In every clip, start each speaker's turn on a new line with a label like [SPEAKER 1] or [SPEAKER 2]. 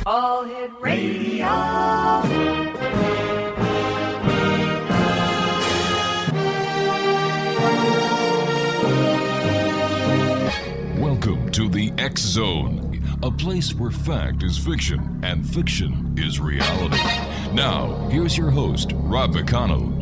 [SPEAKER 1] All Hit Radio.
[SPEAKER 2] Welcome to the X Zone, a place where fact is fiction and fiction is reality. Now, here's your host, Rob McConnell.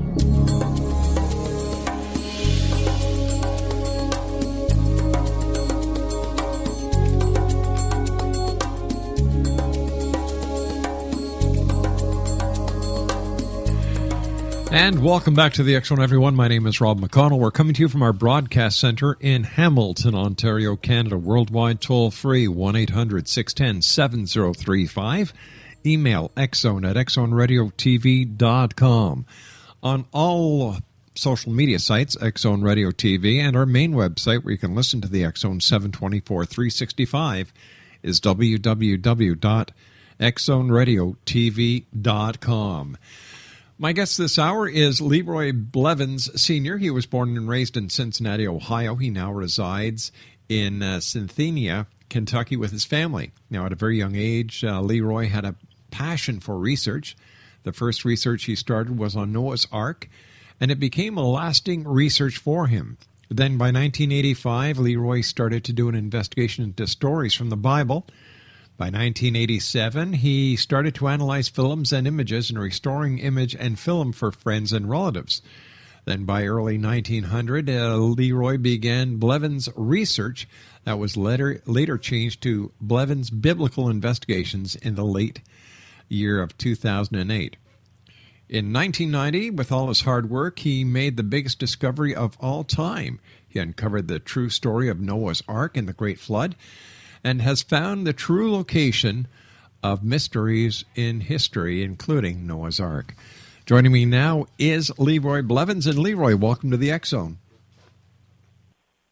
[SPEAKER 3] And welcome back to the X Zone, everyone. My name is Rob McConnell. We're coming to you from our broadcast center in Hamilton, Ontario, Canada. Worldwide toll-free, 1-800-610-7035. Email xzone@xzoneradiotv.com. On all social media sites, X Zone Radio TV, and our main website where you can listen to the X Zone 724 365 is www.xzoneradiotv.com. My guest this hour is LeRoy Blveins, Sr. He was born and raised in Cincinnati, Ohio. He now resides in Cynthiana, Kentucky with his family. Now, at a very young age, LeRoy had a passion for research. The first research he started was on Noah's Ark, and it became a lasting research for him. Then by 1985, LeRoy started to do an investigation into stories from the Bible. By 1987, he started to analyze films and images and restoring image and film for friends and relatives. Then by early 1900, LeRoy began Blveins Research that was later changed to Blveins Biblical Investigations in the late year of 2008. In 1990, with all his hard work, he made the biggest discovery of all time. He uncovered the true story of Noah's Ark and the Great Flood, and has found the true location of mysteries in history, including Noah's Ark. Joining me now is LeRoy Blveins. And LeRoy, welcome to the X Zone.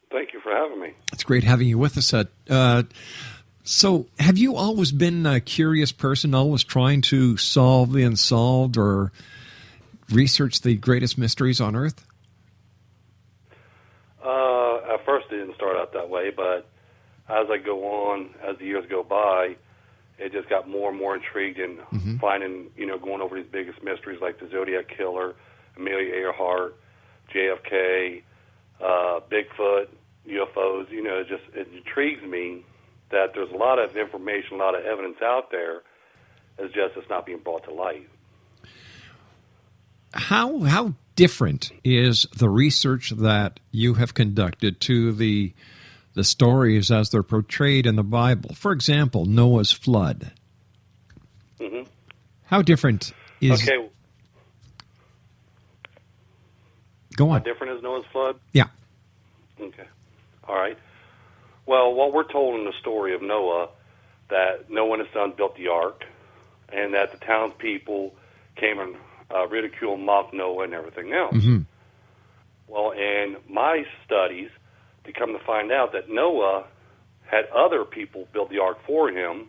[SPEAKER 4] Thank you for having me.
[SPEAKER 3] It's great having you with us. So have you always been a curious person, always trying to solve the unsolved or research the greatest mysteries on Earth?
[SPEAKER 4] At first it didn't start out that way, but as I go on, as the years go by, it just got more and more intrigued in finding, going over these biggest mysteries like the Zodiac Killer, Amelia Earhart, JFK, Bigfoot, UFOs. It intrigues me that there's a lot of information, a lot of evidence out there. It's not being brought to light.
[SPEAKER 3] How different is the research that you have conducted to the stories as they're portrayed in the Bible? For example, Noah's flood.
[SPEAKER 4] Mm-hmm.
[SPEAKER 3] How different is...
[SPEAKER 4] Okay.
[SPEAKER 3] Go on.
[SPEAKER 4] How different is Noah's flood?
[SPEAKER 3] Yeah.
[SPEAKER 4] Okay. All right. Well, what we're told in the story of Noah, that Noah and his son built the ark, and that the townspeople came and ridiculed and mocked Noah and everything else.
[SPEAKER 3] Mm-hmm.
[SPEAKER 4] Well, in my studies, to come to find out that Noah had other people build the ark for him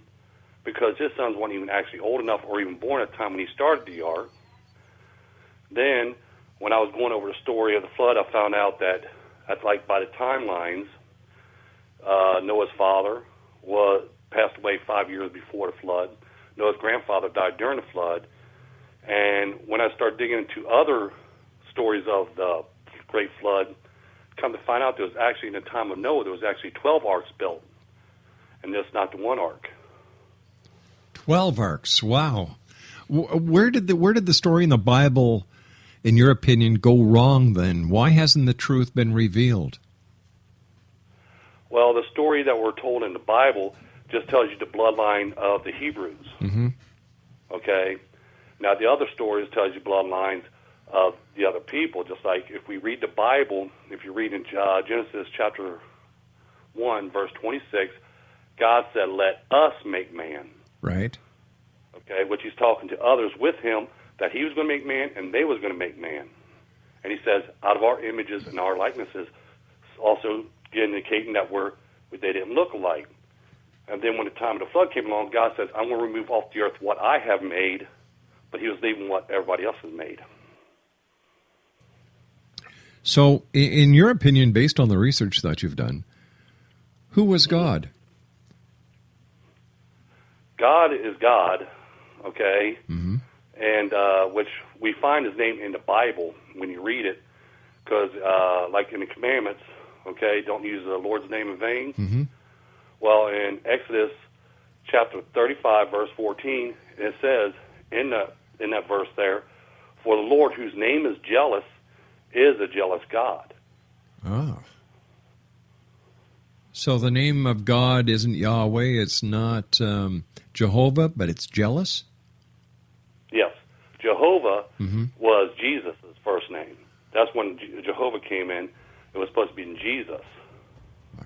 [SPEAKER 4] because his sons weren't even actually old enough or even born at the time when he started the ark. Then, when I was going over the story of the flood, I found out that by the timelines, Noah's father passed away 5 years before the flood. Noah's grandfather died during the flood. And when I started digging into other stories of the Great Flood, come to find out there was actually, in the time of Noah, there was actually 12 arks built, and just not the one ark.
[SPEAKER 3] 12 arks, wow. Where did the story in the Bible, in your opinion, go wrong then? Why hasn't the truth been revealed?
[SPEAKER 4] Well, the story that we're told in the Bible just tells you the bloodline of the Hebrews.
[SPEAKER 3] Mm-hmm.
[SPEAKER 4] Okay? Now, the other stories tells you bloodlines of the other people. Just like if we read the Bible, if you read in Genesis chapter 1, verse 26, God said, "Let us make man."
[SPEAKER 3] Right.
[SPEAKER 4] Okay, which he's talking to others with him, that he was going to make man and they was going to make man. And he says, out of our images and our likenesses, also indicating that they didn't look alike. And then when the time of the flood came along, God says, I'm going to remove off the earth what I have made, but he was leaving what everybody else has made.
[SPEAKER 3] So, in your opinion, based on the research that you've done, who was God?
[SPEAKER 4] God is God, okay,
[SPEAKER 3] Mm-hmm.
[SPEAKER 4] and which we find his name in the Bible when you read it, because like in the commandments, okay, don't use the Lord's name in vain.
[SPEAKER 3] Mm-hmm.
[SPEAKER 4] Well, in Exodus chapter 35, verse 14, it says in that verse there, for the Lord whose name is jealous is a jealous God.
[SPEAKER 3] Oh. So the name of God isn't Yahweh, it's not Jehovah, but it's jealous?
[SPEAKER 4] Yes. Jehovah
[SPEAKER 3] Mm-hmm.
[SPEAKER 4] was Jesus' first name. That's when Jehovah came in. It was supposed to be in Jesus.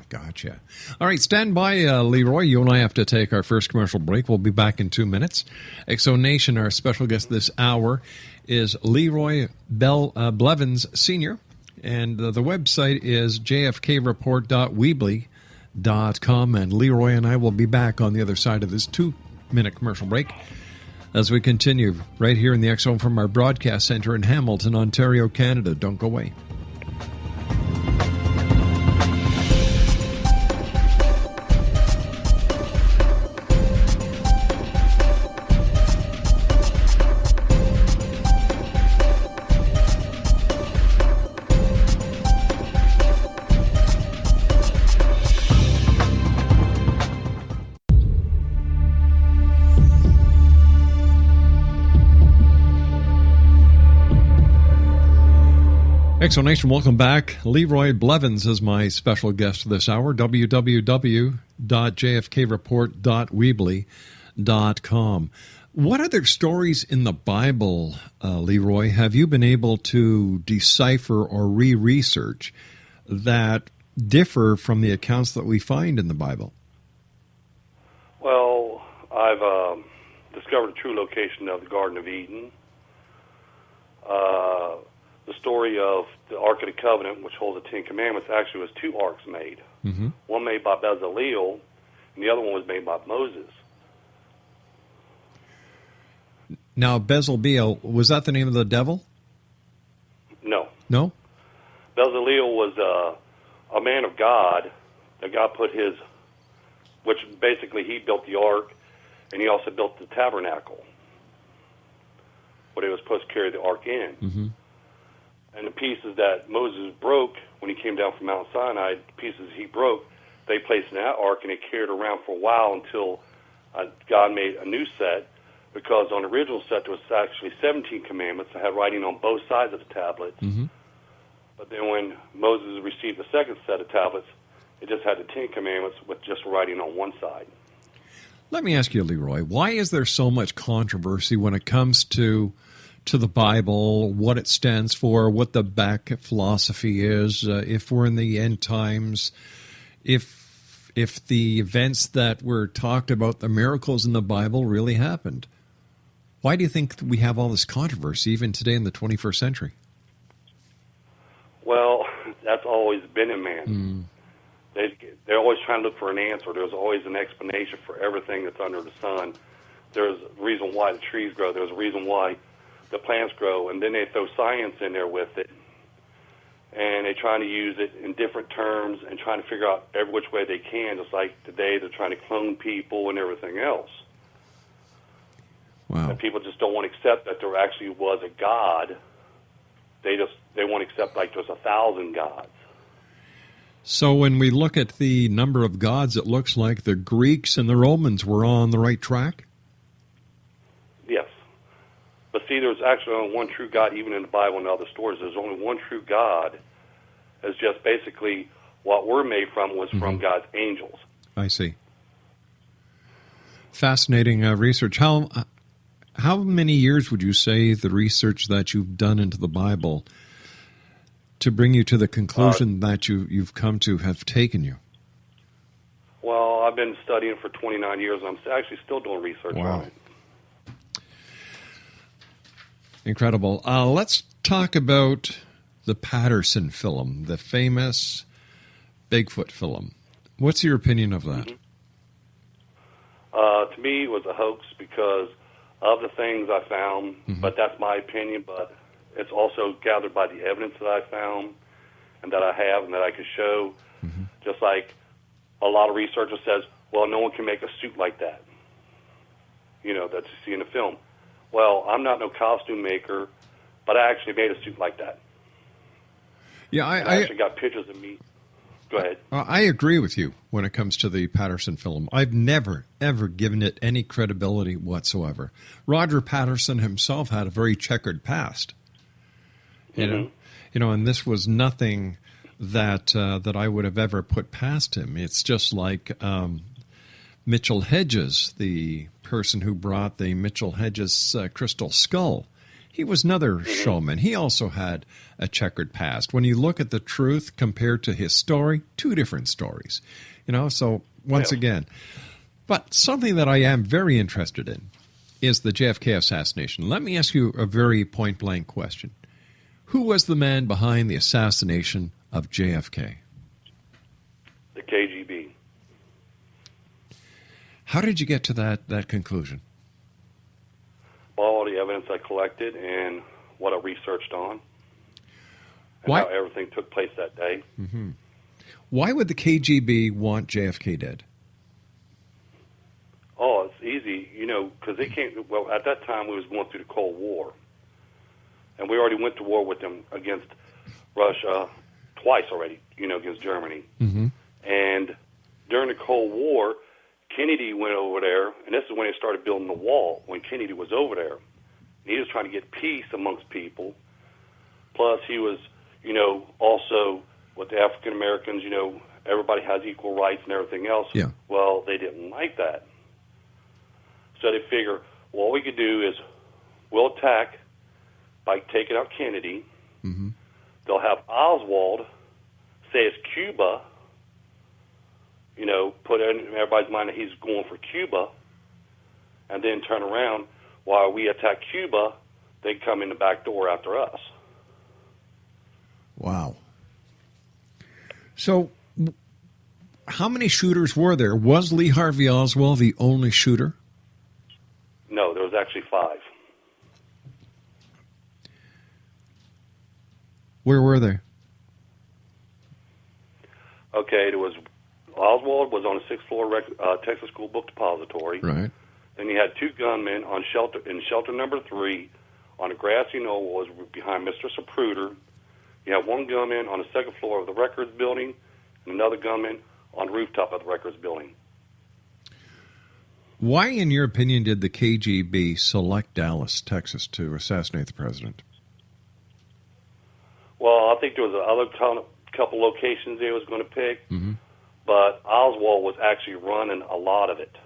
[SPEAKER 3] Gotcha. All right, stand by, LeRoy. You and I have to take our first commercial break. We'll be back in 2 minutes. Exo Nation, our special guest this hour is LeRoy Blveins Sr., and the website is jfkreport.weebly.com, and LeRoy and I will be back on the other side of this 2-minute commercial break as we continue right here in the Exo from our broadcast center in Hamilton, Ontario, Canada. Don't go away. Exo Nation, welcome back. LeRoy Blveins is my special guest this hour. www.jfkreport.weebly.com. What other stories in the Bible, LeRoy, have you been able to decipher or re-research that differ from the accounts that we find in the Bible?
[SPEAKER 4] Well, I've discovered a true location of the Garden of Eden. The story of the Ark of the Covenant, which holds the Ten Commandments, actually was 2 arks made.
[SPEAKER 3] Mm-hmm.
[SPEAKER 4] One made by Bezalel, and the other one was made by Moses.
[SPEAKER 3] Now, Bezalel, was that the name of the devil?
[SPEAKER 4] No.
[SPEAKER 3] No?
[SPEAKER 4] Bezalel was a man of God that God put which basically he built the ark, and he also built the tabernacle, where he was supposed to carry the ark in.
[SPEAKER 3] Mm-hmm.
[SPEAKER 4] And the pieces that Moses broke when he came down from Mount Sinai, the pieces he broke, they placed in that ark, and they carried it around for a while until God made a new set, because on the original set there was actually 17 commandments that had writing on both sides of the tablets.
[SPEAKER 3] Mm-hmm.
[SPEAKER 4] But then when Moses received the second set of tablets, it just had the 10 commandments with just writing on one side.
[SPEAKER 3] Let me ask you, LeRoy, why is there so much controversy when it comes to the Bible, what it stands for, what the back philosophy is, if we're in the end times, if the events that were talked about, the miracles in the Bible, really happened? Why do you think we have all this controversy even today in the 21st century?
[SPEAKER 4] Well, that's always been in man. They're always trying to look for an answer. There's always an explanation for everything that's under the sun. There's a reason why the trees grow. There's a reason why the plants grow, and then they throw science in there with it, and they're trying to use it in different terms and trying to figure out every which way they can, just like today they're trying to clone people and everything else.
[SPEAKER 3] Wow.
[SPEAKER 4] And people just don't want to accept that there actually was a God. They want to accept like there's 1,000 gods.
[SPEAKER 3] So when we look at the number of gods, it looks like the Greeks and the Romans were on the right track?
[SPEAKER 4] Yes. But see, there's actually only one true God, even in the Bible and other stories. There's only one true God. It's just basically what we're made from was from God's angels.
[SPEAKER 3] I see. Fascinating research. How many years would you say the research that you've done into the Bible to bring you to the conclusion that you've come to have taken you?
[SPEAKER 4] Well, I've been studying for 29 years, and I'm actually still doing research on it.
[SPEAKER 3] Incredible. Let's talk about the Patterson film, the famous Bigfoot film. What's your opinion of that?
[SPEAKER 4] To me, it was a hoax because of the things I found, but that's my opinion, but it's also gathered by the evidence that I found and that I have and that I could show. Just like a lot of researchers says, well, no one can make a suit like that. that you see in the film. Well, I'm not no costume maker, but I actually made a suit like that.
[SPEAKER 3] Yeah,
[SPEAKER 4] I actually got pictures of me. Go ahead.
[SPEAKER 3] I agree with you when it comes to the Patterson film. I've never, ever given it any credibility whatsoever. Roger Patterson himself had a very checkered past. You know, and this was nothing that I would have ever put past him. It's just like Mitchell Hedges, the person who brought the Mitchell Hedges crystal skull. He was another showman. He also had a checkered past. When you look at the truth compared to his story, two different stories. So once again. But something that I am very interested in is the JFK assassination. Let me ask you a very point-blank question. Who was the man behind the assassination of JFK?
[SPEAKER 4] The KGB.
[SPEAKER 3] How did you get to that conclusion?
[SPEAKER 4] All the evidence I collected and what I researched on, and how everything took place that day.
[SPEAKER 3] Mm-hmm. Why would the KGB want JFK dead?
[SPEAKER 4] Oh, it's easy, because they can't. Well, at that time we was going through the Cold War, and we already went to war with them against Russia twice already. Against Germany, and during the Cold War, Kennedy went over there, and this is when they started building the wall, when Kennedy was over there. He was trying to get peace amongst people. Plus, he was, also with the African Americans, everybody has equal rights and everything else.
[SPEAKER 3] Yeah.
[SPEAKER 4] Well, they didn't like that. So they figure, well, all we could do is we'll attack by taking out Kennedy.
[SPEAKER 3] Mm-hmm.
[SPEAKER 4] They'll have Oswald say it's Cuba, put it in everybody's mind that he's going for Cuba, and then turn around while we attack Cuba, they come in the back door after us.
[SPEAKER 3] Wow. So, how many shooters were there? Was Lee Harvey Oswald the only shooter?
[SPEAKER 4] No, there was actually 5.
[SPEAKER 3] Where were they?
[SPEAKER 4] Okay, there was Oswald was on the 6th floor Texas School Book Depository.
[SPEAKER 3] Right.
[SPEAKER 4] Then you had 2 gunmen on shelter number 3 on a grassy knoll was behind Mr. Zapruder. You have 1 gunman on the 2nd floor of the records building and another gunman on the rooftop of the records building.
[SPEAKER 3] Why, in your opinion, did the KGB select Dallas, Texas, to assassinate the president?
[SPEAKER 4] Well, I think there was other couple locations they was going to pick, but Oswald was actually running a lot of it.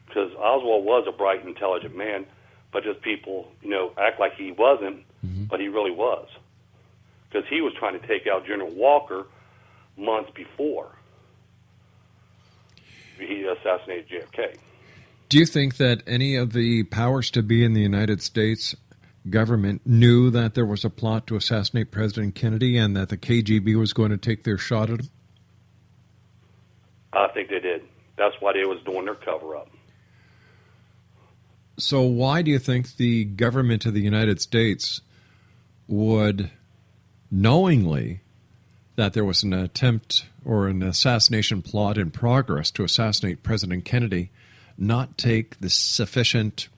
[SPEAKER 4] Because Oswald was a bright, intelligent man, but just people, act like he wasn't, but he really was. Because he was trying to take out General Walker months before he assassinated JFK.
[SPEAKER 3] Do you think that any of the powers to be in the United States government knew that there was a plot to assassinate President Kennedy and that the KGB was going to take their shot at him?
[SPEAKER 4] I think they did. That's why they was doing their cover-up.
[SPEAKER 3] So why do you think the government of the United States would, knowingly that there was an attempt or an assassination plot in progress to assassinate President Kennedy, not take the sufficient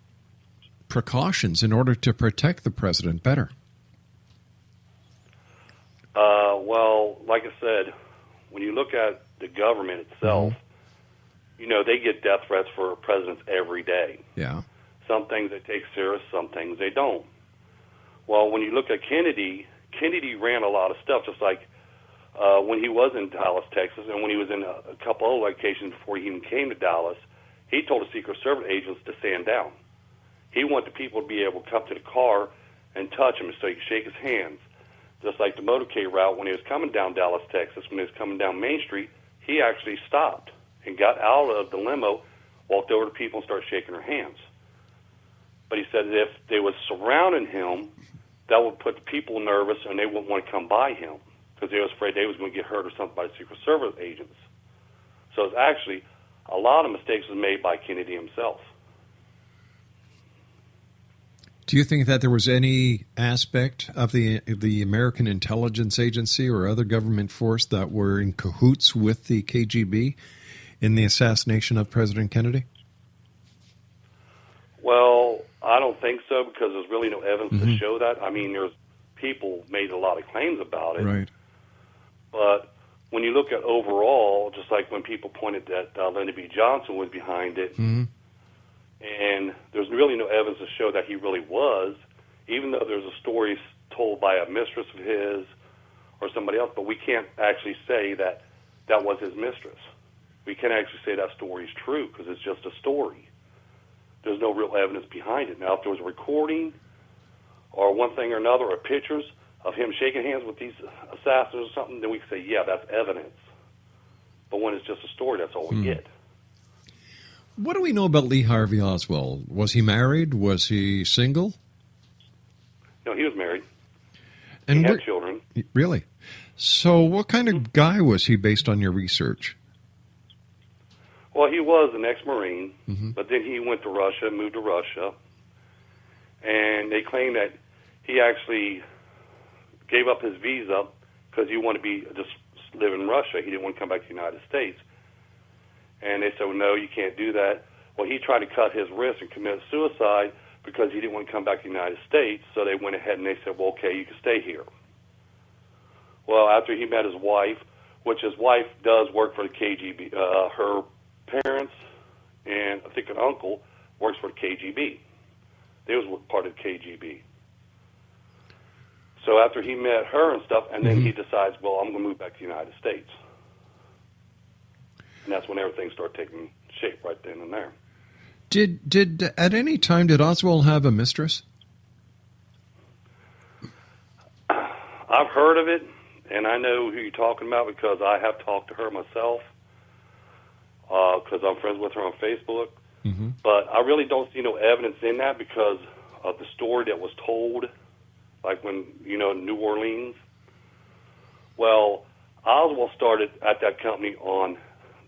[SPEAKER 3] precautions in order to protect the president better?
[SPEAKER 4] Well, like I said, when you look at the government itself, they get death threats for presidents every day.
[SPEAKER 3] Yeah.
[SPEAKER 4] Some things they take serious, some things they don't. Well, when you look at Kennedy, Kennedy ran a lot of stuff, just like when he was in Dallas, Texas, and when he was in a couple other locations before he even came to Dallas, he told the Secret Service agents to stand down. He wanted the people to be able to come to the car and touch him so he could shake his hands. Just like the motorcade route, when he was coming down Dallas, Texas, when he was coming down Main Street, he actually stopped and got out of the limo, walked over to people and started shaking their hands. But he said that if they was surrounding him, that would put the people nervous and they wouldn't want to come by him because they was afraid they was going to get hurt or something by the Secret Service agents. So it's actually a lot of mistakes was made by Kennedy himself.
[SPEAKER 3] Do you think that there was any aspect of the American Intelligence Agency or other government force that were in cahoots with the KGB in the assassination of President Kennedy?
[SPEAKER 4] think so because there's really no evidence to show that. I mean, there's people made a lot of claims about it.
[SPEAKER 3] Right.
[SPEAKER 4] But when you look at overall, just like when people pointed that Lyndon B. Johnson was behind it, and there's really no evidence to show that he really was, even though there's a story told by a mistress of his or somebody else, but we can't actually say that that was his mistress. We can't actually say that story is true because it's just a story. There's no real evidence behind it. Now, if there was a recording or one thing or another or pictures of him shaking hands with these assassins or something, then we can say, yeah, that's evidence. But when it's just a story, that's all we get.
[SPEAKER 3] What do we know about Lee Harvey Oswald? Was he married? Was he single?
[SPEAKER 4] No, he was married.
[SPEAKER 3] And
[SPEAKER 4] he had children.
[SPEAKER 3] Really? So what kind of guy was he based on your research?
[SPEAKER 4] Well, he was an ex-Marine, but then he went to Russia, moved to Russia, and they claim that he actually gave up his visa because he wanted to just live in Russia. He didn't want to come back to the United States. And they said, well, no, you can't do that. Well, he tried to cut his wrist and commit suicide because he didn't want to come back to the United States. So they went ahead and they said, well, okay, you can stay here. Well, after he met his wife, which his wife does work for the KGB, her parents and I think an uncle works for the KGB. They was part of the KGB. So after he met her and stuff, and then he decides, well, I'm going to move back to the United States. And that's when everything started taking shape right then and there.
[SPEAKER 3] Did at any time did Oswald have a mistress?
[SPEAKER 4] I've heard of it, and I know who you're talking about because I have talked to her myself because I'm friends with her on Facebook. But I really don't see no evidence in that because of the story that was told, like when, New Orleans. Well, Oswald started at that company on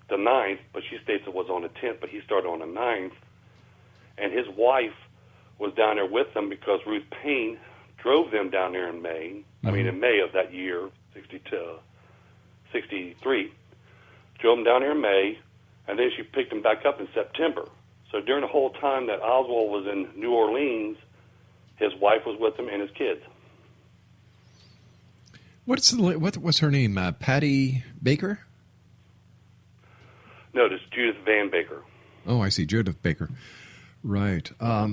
[SPEAKER 4] the 9th, but she states it was on the 10th, but he started on the 9th. And his wife was down there with them because Ruth Payne drove them down there in May. I mean, in May of that year, 63. Drove them down there in May, and then she picked them back up in September. So during the whole time that Oswald was in New Orleans, his wife was with him and his kids.
[SPEAKER 3] What was her name? Patty Baker?
[SPEAKER 4] No, this is Judith Van Baker.
[SPEAKER 3] Oh, I see, Judith Baker. Right.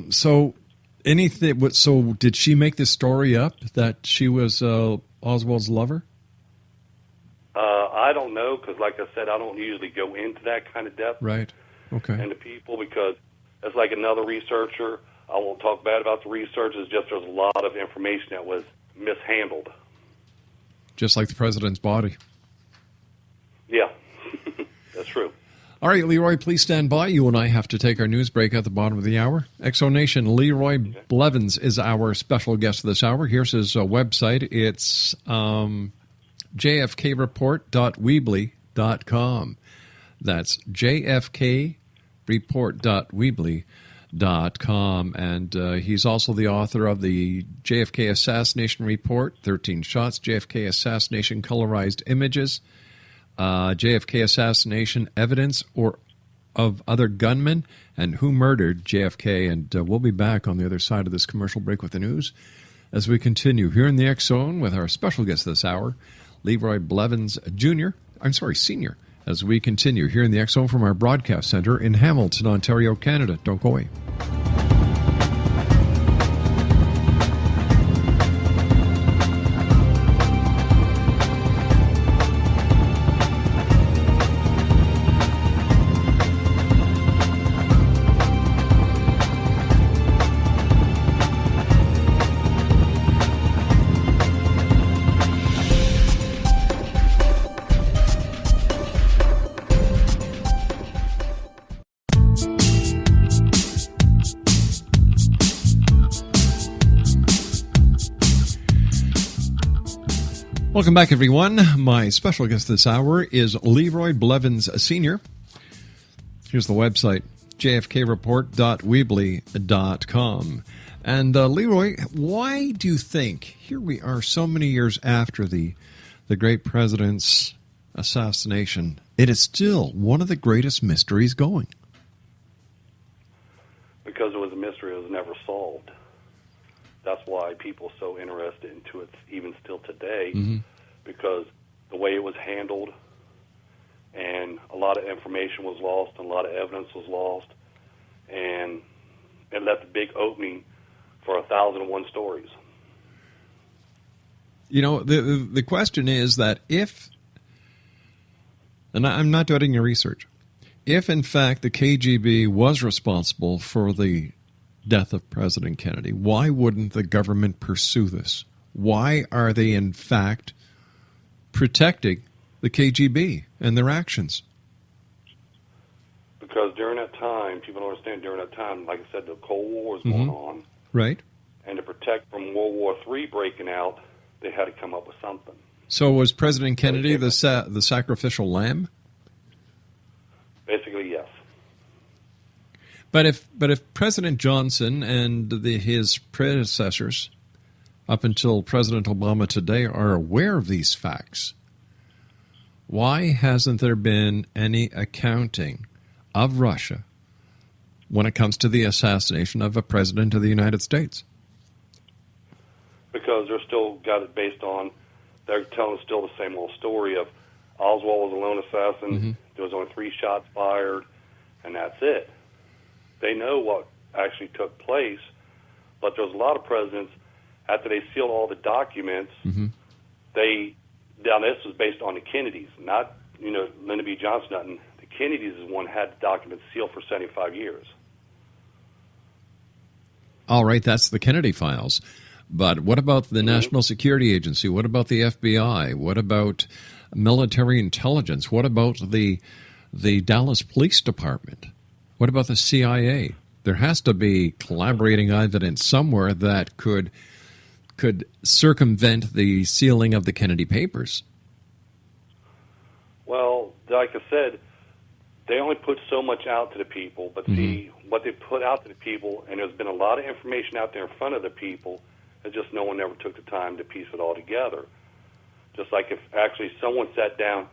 [SPEAKER 3] So did she make this story up that she was Oswald's lover?
[SPEAKER 4] I don't know because, like I said, I don't usually go into that kind of depth.
[SPEAKER 3] Right. Okay.
[SPEAKER 4] And the people because it's like another researcher. I won't talk bad about the research. It's just there's a lot of information that was mishandled.
[SPEAKER 3] Just like the president's body.
[SPEAKER 4] Yeah, that's true.
[SPEAKER 3] All right, LeRoy, please stand by. You and I have to take our news break at the bottom of the hour. Exonation, LeRoy Blveins is our special guest this hour. Here's his website. It's jfkreport.weebly.com. That's jfkreport.weebly.com. And he's also the author of the JFK Assassination Report, 13 Shots, JFK Assassination Colorized Images, JFK Assassination Evidence or of Other Gunmen, and Who Murdered JFK. And we'll be back on the other side of this commercial break with the news as we continue here in the X Zone with our special guest this hour, LeRoy Blveins Senior, as we continue here in the X Zone from our broadcast center in Hamilton, Ontario, Canada. Don't go away. Welcome back, everyone. My special guest this hour is LeRoy Blveins Sr. Here's the website, jfkreport.weebly.com. And LeRoy, why do you think, here we are so many years after the great president's assassination, it is still one of the greatest mysteries going?
[SPEAKER 4] Because it was a mystery. It was never solved. That's why people are so interested into it even still today, because the way it was handled, and a lot of information was lost, and a lot of evidence was lost, and it left a big opening for 1,001 stories.
[SPEAKER 3] You know, the question is that if, and I'm not doubting your research, if in fact the KGB was responsible for the death of President Kennedy, why wouldn't the government pursue this? Why are they in fact protecting the KGB and their actions?
[SPEAKER 4] Because during that time, people don't understand, during that time, like I said, the Cold War was going on.
[SPEAKER 3] Right.
[SPEAKER 4] And to protect from World War III breaking out, they had to come up with something.
[SPEAKER 3] So was President Kennedy the sacrificial lamb?
[SPEAKER 4] Basically, yes.
[SPEAKER 3] But if President Johnson and his predecessors, up until President Obama today, are aware of these facts, why hasn't there been any accounting of Russia when it comes to the assassination of a president of the United States?
[SPEAKER 4] Because they're still got it based on, they're telling still the same old story of Oswald was a lone assassin, there was only 3 shots fired, and that's it. They know what actually took place, but there's a lot of presidents, after they sealed all the documents, now this was based on the Kennedys, not, Lyndon B. Johnson, nothing. The Kennedys is one had the documents sealed for 75 years.
[SPEAKER 3] All right, that's the Kennedy files. But what about the National Security Agency? What about the FBI? What about military intelligence? What about the Dallas Police Department? What about the CIA? There has to be collaborating evidence somewhere that could circumvent the sealing of the Kennedy papers.
[SPEAKER 4] Well, like I said, they only put so much out to the people, but see, what they put out to the people, and there's been a lot of information out there in front of the people, it's just no one ever took the time to piece it all together. Just like if actually someone sat down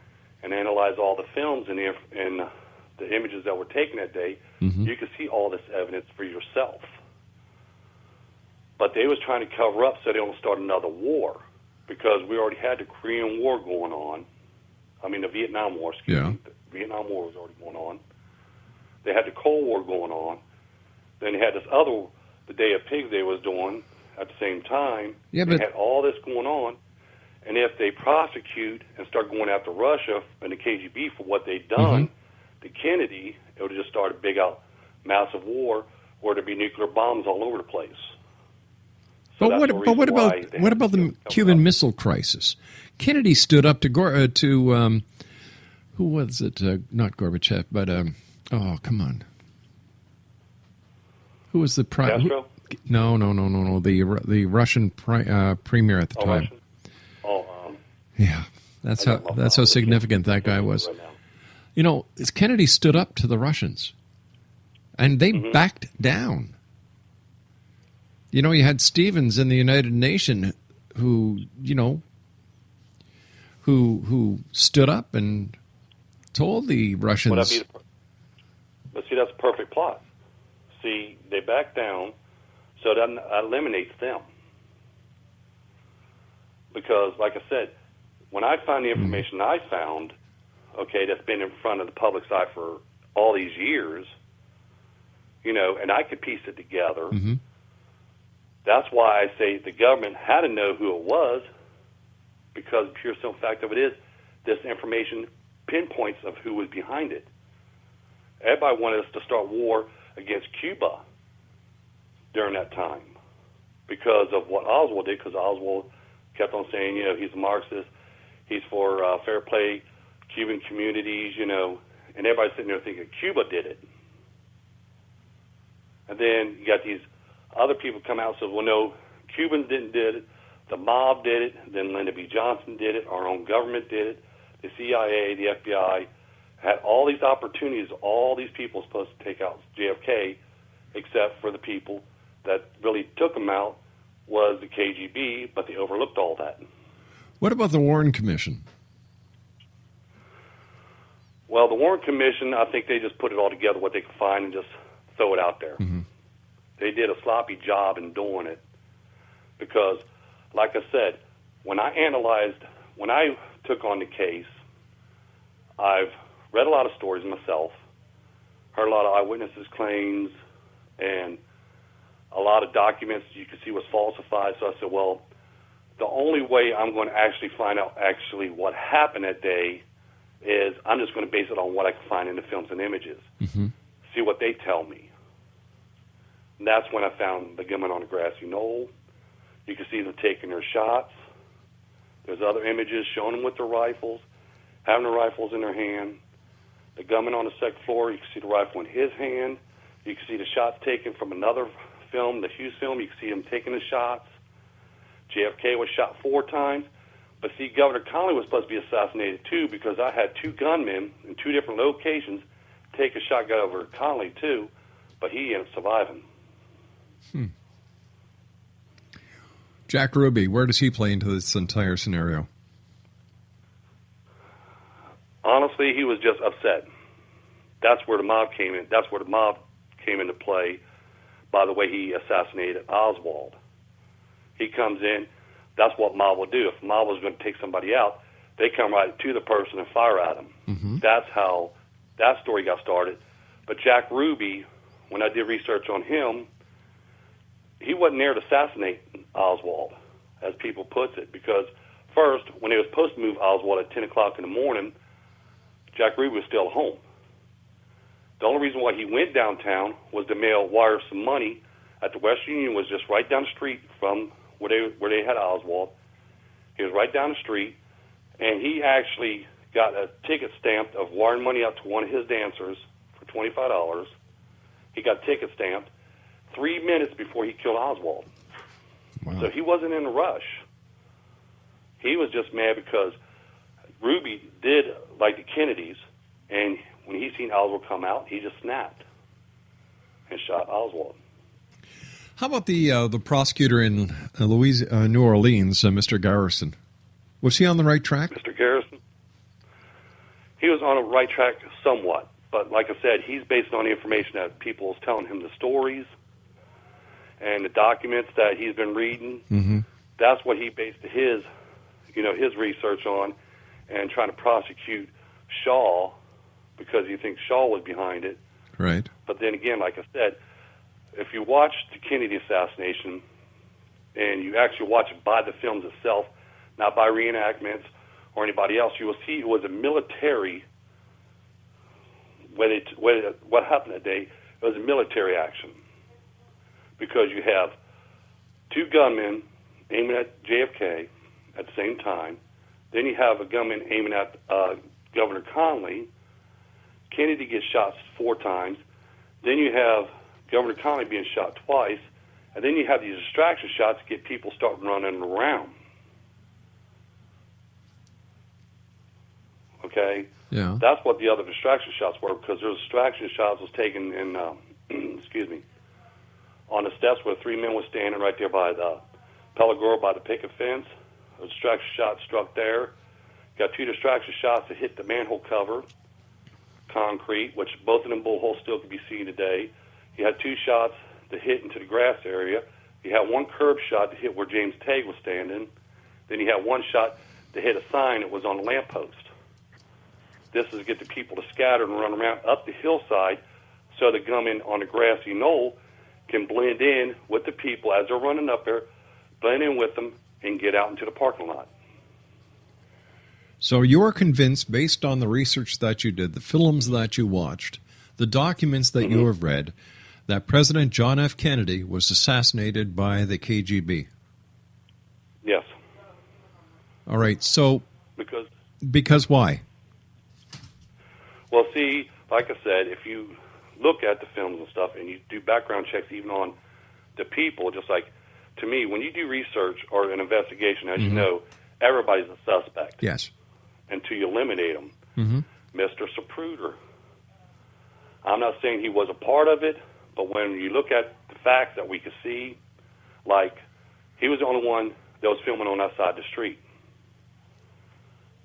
[SPEAKER 4] and analyzed all the films and the images that were taken that day, you could see all this evidence for yourself. But they was trying to cover up so they don't start another war, because we already had the Korean War going on. I mean, the Vietnam War, excuse me. The Vietnam War was already going on. They had the Cold War going on. Then they had this other, the Day of Pigs they was doing at the same time.
[SPEAKER 3] Yeah,
[SPEAKER 4] they had all this going on. And if they prosecute and start going after Russia and the KGB for what they'd done to Kennedy, it would just start a big out massive war where there'd be nuclear bombs all over the place. So
[SPEAKER 3] But what about the Cuban Missile Crisis? Kennedy stood up to who was it? Not Gorbachev, but oh, come on. Who was the prime?
[SPEAKER 4] Castro?
[SPEAKER 3] No. The Russian premier at the time.
[SPEAKER 4] Russian?
[SPEAKER 3] Yeah, that's how significant that guy was.
[SPEAKER 4] Right,
[SPEAKER 3] Kennedy stood up to the Russians, and they backed down. You had Stevens in the United Nations who stood up and told the Russians.
[SPEAKER 4] But see, that's a perfect plot. See, they back down, so that eliminates them. Because, like I said, when I find the information I found, that's been in front of the public's eye for all these years, and I could piece it together. That's why I say the government had to know who it was, because the pure simple fact of it is this information pinpoints of who was behind it. Everybody wanted us to start war against Cuba during that time because of what Oswald did, because Oswald kept on saying, he's a Marxist, he's for fair play, Cuban communities, and everybody's sitting there thinking Cuba did it. And then you got these other people come out and say, well, no, Cubans did it, the mob did it, then Lyndon B. Johnson did it, our own government did it, the CIA, the FBI, had all these opportunities, all these people supposed to take out JFK, except for the people that really took him out was the KGB, but they overlooked all that.
[SPEAKER 3] What about the Warren Commission?
[SPEAKER 4] Well, the Warren Commission, I think they just put it all together, what they could find, and just throw it out there. they did a sloppy job in doing it because, like I said, when I took on the case, I've read a lot of stories myself, heard a lot of eyewitnesses' claims, and a lot of documents you could see was falsified. So I said, well, the only way I'm going to actually find out actually what happened that day is I'm just going to base it on what I can find in the films and images, see what they tell me. And that's when I found the gunmen on the grassy knoll. You can see them taking their shots. There's other images showing them with their rifles, having the rifles in their hand. The gunman on the second floor, you can see the rifle in his hand. You can see the shots taken from another film, the Hughes film. You can see him taking the shots. JFK was shot 4 times. But see, Governor Connolly was supposed to be assassinated too because I had 2 gunmen in 2 different locations take a shotgun over Connolly too, but he ended up surviving.
[SPEAKER 3] Jack Ruby, where does he play into this entire scenario?
[SPEAKER 4] Honestly, he was just upset. That's where the mob came in. That's where the mob came into play by the way he assassinated Oswald. He comes in. That's what mob will do. If mob was going to take somebody out, they come right to the person and fire at him. That's how that story got started. But Jack Ruby, when I did research on him, he wasn't there to assassinate Oswald, as people puts it, because first, when they were supposed to move Oswald at 10 o'clock in the morning, Jack Ruby was still home. The only reason why he went downtown was to mail wire some money at the Western Union, was just right down the street from where they had Oswald. He was right down the street, and he actually got a ticket stamped of wiring money out to one of his dancers for $25. He got ticket stamped 3 minutes before he killed Oswald.
[SPEAKER 3] Wow.
[SPEAKER 4] So he wasn't in a rush. He was just mad because Ruby did like the Kennedys, and when he seen Oswald come out, he just snapped and shot Oswald.
[SPEAKER 3] How about the prosecutor in New Orleans, Mr. Garrison? Was he on the right track?
[SPEAKER 4] Mr. Garrison? He was on a right track somewhat, but like I said, he's based on the information that people is telling him, the stories and the documents that he's been reading. That's what he based his research on, and trying to prosecute Shaw because he thinks Shaw was behind it.
[SPEAKER 3] Right.
[SPEAKER 4] But then again, like I said, if you watch the Kennedy assassination and you actually watch it by the films itself, not by reenactments or anybody else, you will see it was a military. What happened that day? It was a military action because you have 2 gunmen aiming at JFK at the same time. Then you have a gunman aiming at Governor Connolly. Kennedy gets shot 4 times. Then you have Governor Connolly being shot twice. And then you have these distraction shots to get people starting running around. Okay?
[SPEAKER 3] Yeah.
[SPEAKER 4] That's what the other distraction shots were, because those distraction shots was taken in, on the steps where 3 men were standing right there by the Pelagoro, by the picket fence. A distraction shot struck there. Got 2 distraction shots that hit the manhole cover, concrete, which both of them bullet holes still can be seen today. You had 2 shots that hit into the grass area. You had 1 curb shot that hit where James Tague was standing. Then you had 1 shot that hit a sign that was on a lamppost. This is to get the people to scatter and run around up the hillside so the gunmen on the grassy knoll can blend in with the people as they're running up there, blend in with them, and get out into the parking lot.
[SPEAKER 3] So you're convinced, based on the research that you did, the films that you watched, the documents that you have read, that President John F. Kennedy was assassinated by the KGB?
[SPEAKER 4] Yes.
[SPEAKER 3] All right. So
[SPEAKER 4] because
[SPEAKER 3] why?
[SPEAKER 4] Well, see, like I said, if you look at the films and stuff and you do background checks even on the people, just like, to me, when you do research or an investigation, as you know, everybody's a suspect.
[SPEAKER 3] Yes.
[SPEAKER 4] Until you eliminate them. Mr. Zapruder. I'm not saying he was a part of it, but when you look at the facts that we could see, like, he was the only one that was filming on that side of the street.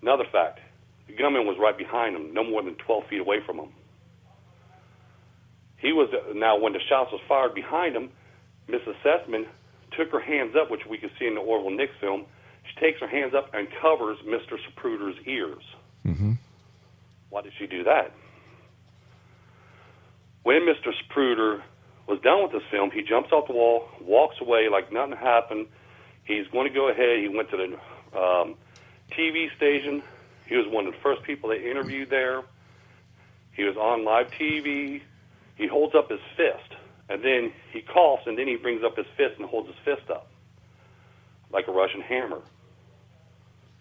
[SPEAKER 4] Another fact, the gunman was right behind him, no more than 12 feet away from him. He was, now when the shots was fired behind him, Mrs. Sessman took her hands up, which we can see in the Orville Nix film. She takes her hands up and covers Mr. Zapruder's ears.
[SPEAKER 3] Mm-hmm.
[SPEAKER 4] Why did she do that? When Mr. Zapruder was done with this film, he jumps off the wall, walks away like nothing happened. He's going to go ahead. He went to the TV station. He was one of the first people they interviewed there. He was on live TV. He holds up his fist, and then he coughs, and then he brings up his fist and holds his fist up like a Russian hammer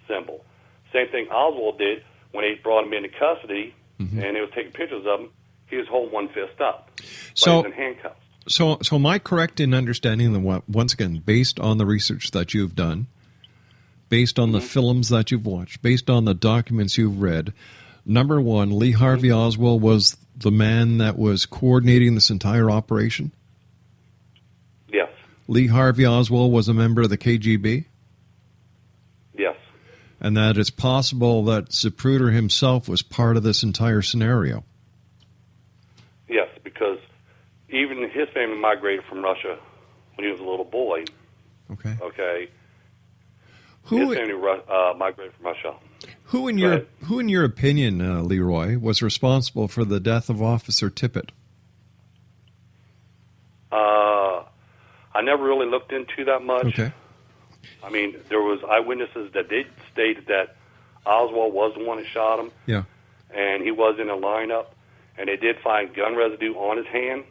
[SPEAKER 4] symbol. Same thing Oswald did when they brought him into custody, and they was taking pictures of him. He was holding one fist up,
[SPEAKER 3] So-
[SPEAKER 4] he was in handcuffs.
[SPEAKER 3] So am I correct in understanding that, once again, based on the research that you've done, based on the films that you've watched, based on the documents you've read, number one, Lee Harvey Oswald was the man that was coordinating this entire operation?
[SPEAKER 4] Yes,
[SPEAKER 3] Lee Harvey Oswald was a member of the KGB?
[SPEAKER 4] yes,
[SPEAKER 3] And that it's possible that Zapruder himself was part of this entire scenario?
[SPEAKER 4] yes, because even his family migrated from Russia when he was a little boy,
[SPEAKER 3] Okay.
[SPEAKER 4] okay?
[SPEAKER 3] Who,
[SPEAKER 4] His family migrated from Russia.
[SPEAKER 3] who in
[SPEAKER 4] Go
[SPEAKER 3] your opinion, LeRoy, was responsible for the death of Officer Tippit?
[SPEAKER 4] I never really looked into that much.
[SPEAKER 3] Okay.
[SPEAKER 4] I mean, there was eyewitnesses that did state that Oswald was the one that shot him,
[SPEAKER 3] Yeah.
[SPEAKER 4] and he was in a lineup, and they did find gun residue on his hand.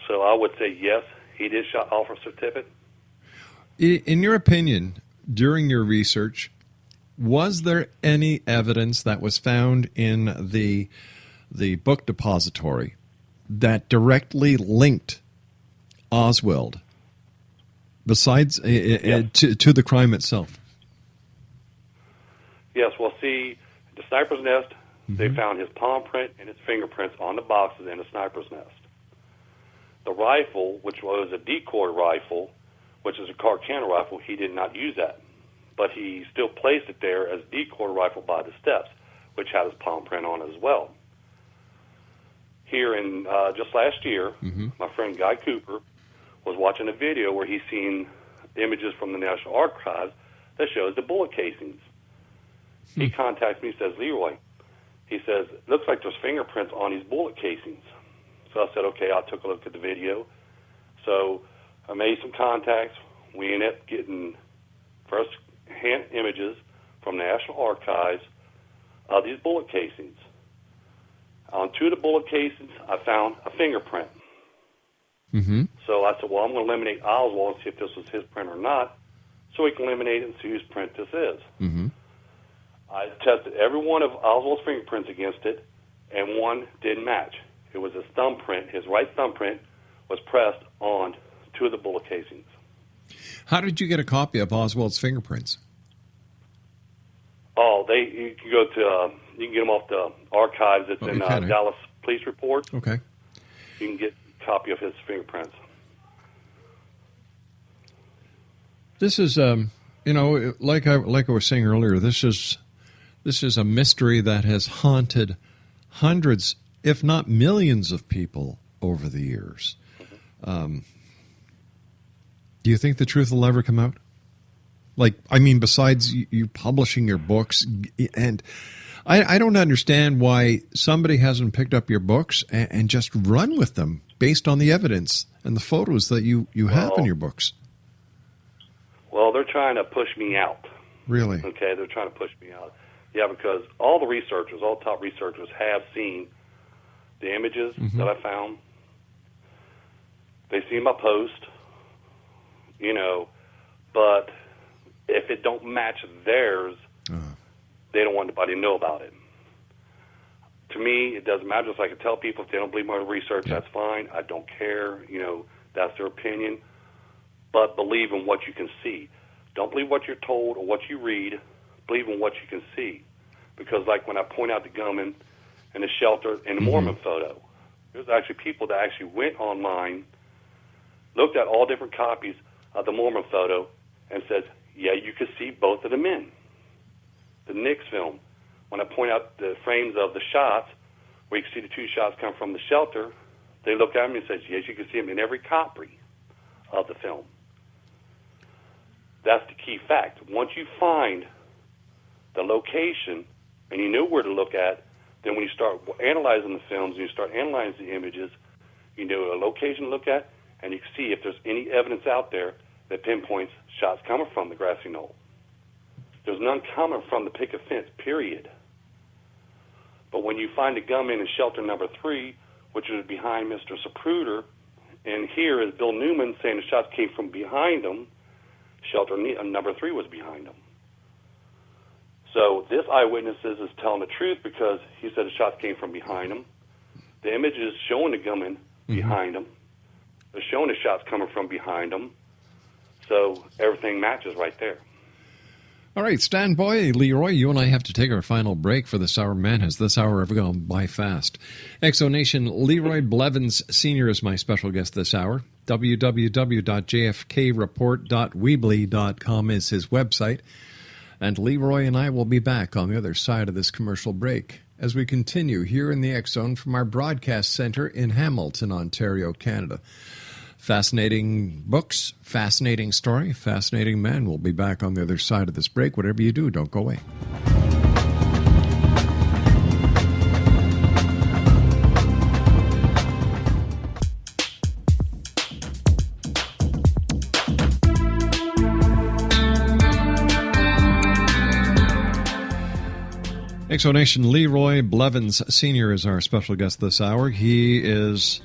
[SPEAKER 4] So I would say, yes, he did shot Officer Tippit.
[SPEAKER 3] In your opinion, during your research, was there any evidence that was found in the book depository that directly linked Oswald, besides to the crime itself?
[SPEAKER 4] Yes, well, see, the sniper's nest, they found his palm print and his fingerprints on the boxes in the sniper's nest. The rifle, which was a decoy rifle, which is a card counter rifle, he did not use that. But he still placed it there as a decoy rifle by the steps, which had his palm print on it as well. Here in just last year, my friend Guy Cooper was watching a video where he's seen images from the National Archives that shows the bullet casings. He contacts me, says, LeRoy, he says, looks like there's fingerprints on these bullet casings. So I said, okay, I took a look at the video. So I made some contacts. We ended up getting first-hand images from the National Archives of these bullet casings. On two of the bullet casings, I found a fingerprint. So I said, well, I'm going to eliminate Oswald and see if this was his print or not, so we can eliminate it and see whose print this is. I tested every one of Oswald's fingerprints against it, and one didn't match. It was his thumbprint. His right thumbprint was pressed on two of the bullet casings.
[SPEAKER 3] How did you get a copy of Oswald's fingerprints?
[SPEAKER 4] Oh, you can go to you can get them off the archives. It's in Dallas Police Reports.
[SPEAKER 3] Okay.
[SPEAKER 4] You can get a copy of his fingerprints.
[SPEAKER 3] This is, like I was saying earlier, this is a mystery that has haunted hundreds, if not millions, of people over the years. Do you think the truth will ever come out? Besides you publishing your books, and I don't understand why somebody hasn't picked up your books and just run with them based on the evidence and the photos that you have in your books.
[SPEAKER 4] Well, they're trying to push me out.
[SPEAKER 3] Really?
[SPEAKER 4] Okay, they're trying to push me out. Yeah, because all the researchers, all top researchers have seen the images that I found. They've seen my post, but if it don't match theirs, they don't want anybody to know about it. To me, it doesn't matter. Just like I tell people, if they don't believe my research, that's fine. I don't care. That's their opinion. But believe in what you can see. Don't believe what you're told or what you read. Believe in what you can see. Because like when I point out the gunman and the shelter and the Mormon photo, there's actually people that actually went online, looked at all different copies of the Mormon photo, and said, yeah, you could see both of the men. The Nix film, when I point out the frames of the shots, where you can see the two shots come from the shelter, they look at me and say, yes, you can see them in every copy of the film. That's the key fact. Once you find the location and you know where to look at, then when you start analyzing the films and you start analyzing the images, you know a location to look at, and you can see if there's any evidence out there that pinpoints shots coming from the grassy knoll. There's none coming from the picket fence, period. But when you find a gunman in shelter number 3, which is behind Mr. Zapruder, and here is Bill Newman saying the shots came from behind him, shelter number 3 was behind him. So this eyewitness is telling the truth because he said the shots came from behind him. The image is showing the gunman behind him. They're showing the shots coming from behind him. So everything matches right there.
[SPEAKER 3] All right, stand by, Leroy. You and I have to take our final break for this hour. Man, has this hour ever gone by fast. Exonation, Leroy Blveins Sr. is my special guest this hour. www.jfkreport.weebly.com is his website. And Leroy and I will be back on the other side of this commercial break as we continue here in the X Zone from our broadcast center in Hamilton, Ontario, Canada. Fascinating books, fascinating story, fascinating man. We'll be back on the other side of this break. Whatever you do, don't go away. Exonation, Leroy Blveins Sr. is our special guest this hour. He is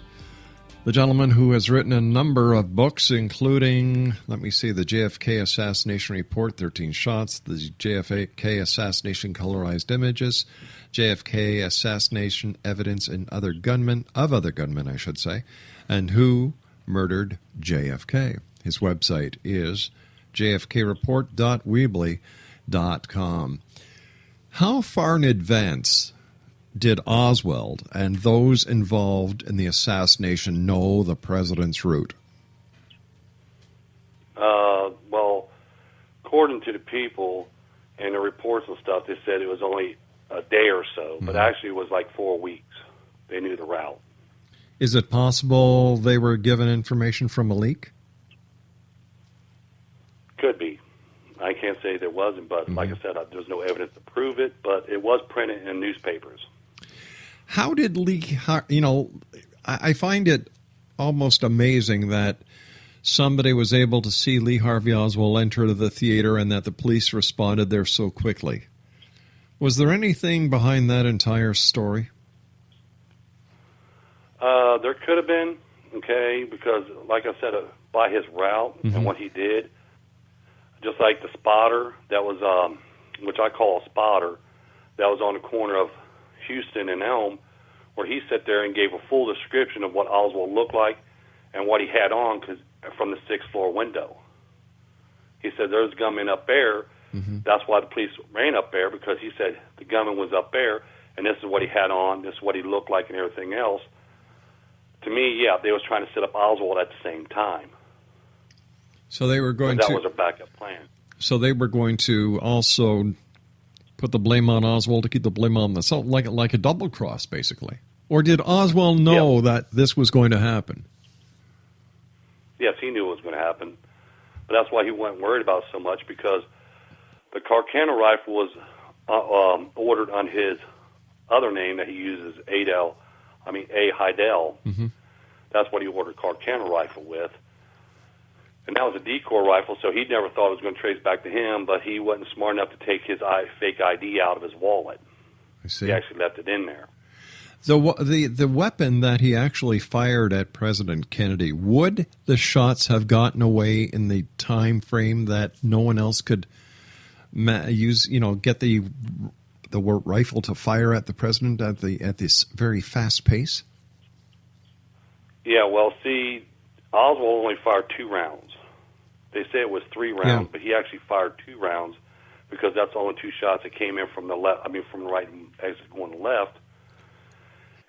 [SPEAKER 3] the gentleman who has written a number of books, including, the JFK Assassination Report, 13 Shots, the JFK Assassination Colorized Images, JFK Assassination Evidence of Other Gunmen, and Who Murdered JFK. His website is jfkreport.weebly.com. How far in advance did Oswald and those involved in the assassination know the president's route?
[SPEAKER 4] Well, according to the people and the reports and stuff, they said it was only a day or so, but actually it was like 4 weeks. They knew the route.
[SPEAKER 3] Is it possible they were given information from a leak?
[SPEAKER 4] Could be. I can't say there wasn't, but like I said, there's no evidence to prove it, but it was printed in newspapers.
[SPEAKER 3] How did Lee, I find it almost amazing that somebody was able to see Lee Harvey Oswald enter the theater and that the police responded there so quickly. Was there anything behind that entire story?
[SPEAKER 4] There could have been, okay, because like I said, by his route and what he did, just like the spotter that was, which I call a spotter, that was on the corner of Houston and Elm, where he sat there and gave a full description of what Oswald looked like and what he had on from the 6th floor window. He said, there's gunmen up there. That's why the police ran up there, because he said the gunman was up there, and this is what he had on, this is what he looked like, and everything else. To me, yeah, they was trying to set up Oswald at the same time.
[SPEAKER 3] So they were going
[SPEAKER 4] that was their backup plan.
[SPEAKER 3] So they were going to also put the blame on Oswald to keep the blame on themselves, like a double cross, basically. Or did Oswald know that this was going to happen?
[SPEAKER 4] Yes, he knew it was going to happen. But that's why he wasn't worried about it so much, because the Carcano rifle was ordered on his other name that he uses, A. Heidel. That's what he ordered Carcano rifle with. And that was a decoy rifle, so he never thought it was going to trace back to him, but he wasn't smart enough to take his fake ID out of his wallet.
[SPEAKER 3] I see.
[SPEAKER 4] He actually left it in there.
[SPEAKER 3] The weapon that he actually fired at President Kennedy, would the shots have gotten away in the time frame that no one else could use? Get the rifle to fire at the president at this very fast pace.
[SPEAKER 4] Yeah, well, see, Oswald only fired 2 rounds. They say it was 3 rounds, but he actually fired 2 rounds because that's the only 2 shots that came in from the left. From the right exit going to the left.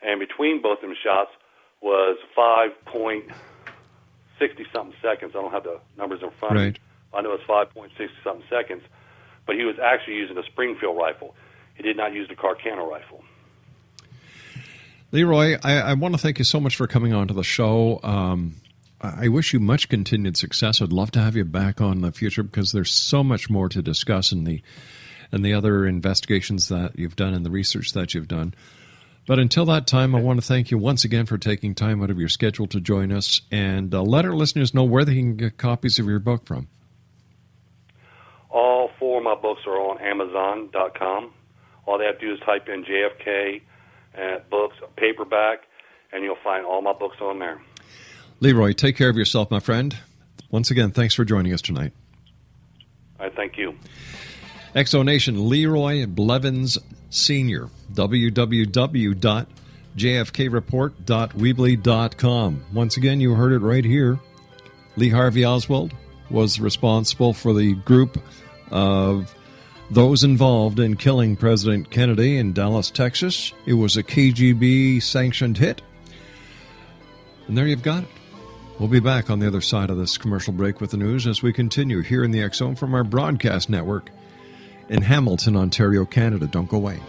[SPEAKER 4] And between both of them shots was 5.60-something seconds. I don't have the numbers in front of me. I know it's 5.60-something seconds. But he was actually using a Springfield rifle. He did not use the Carcano rifle.
[SPEAKER 3] Leroy, I want to thank you so much for coming on to the show. I wish you much continued success. I'd love to have you back on in the future because there's so much more to discuss in the other investigations that you've done and the research that you've done. But until that time, I want to thank you once again for taking time out of your schedule to join us, and let our listeners know where they can get copies of your book from.
[SPEAKER 4] All 4 of my books are on Amazon.com. All they have to do is type in JFK books, paperback, and you'll find all my books on there.
[SPEAKER 3] LeRoy, take care of yourself, my friend. Once again, thanks for joining us tonight.
[SPEAKER 4] I thank you.
[SPEAKER 3] Exonation, LeRoy Blveins Sr., www.jfkreport.weebly.com. Once again, you heard it right here. Lee Harvey Oswald was responsible for the group of those involved in killing President Kennedy in Dallas, Texas. It was a KGB-sanctioned hit. And there you've got it. We'll be back on the other side of this commercial break with the news as we continue here in the X Zone from our broadcast network in Hamilton, Ontario, Canada. Don't go away.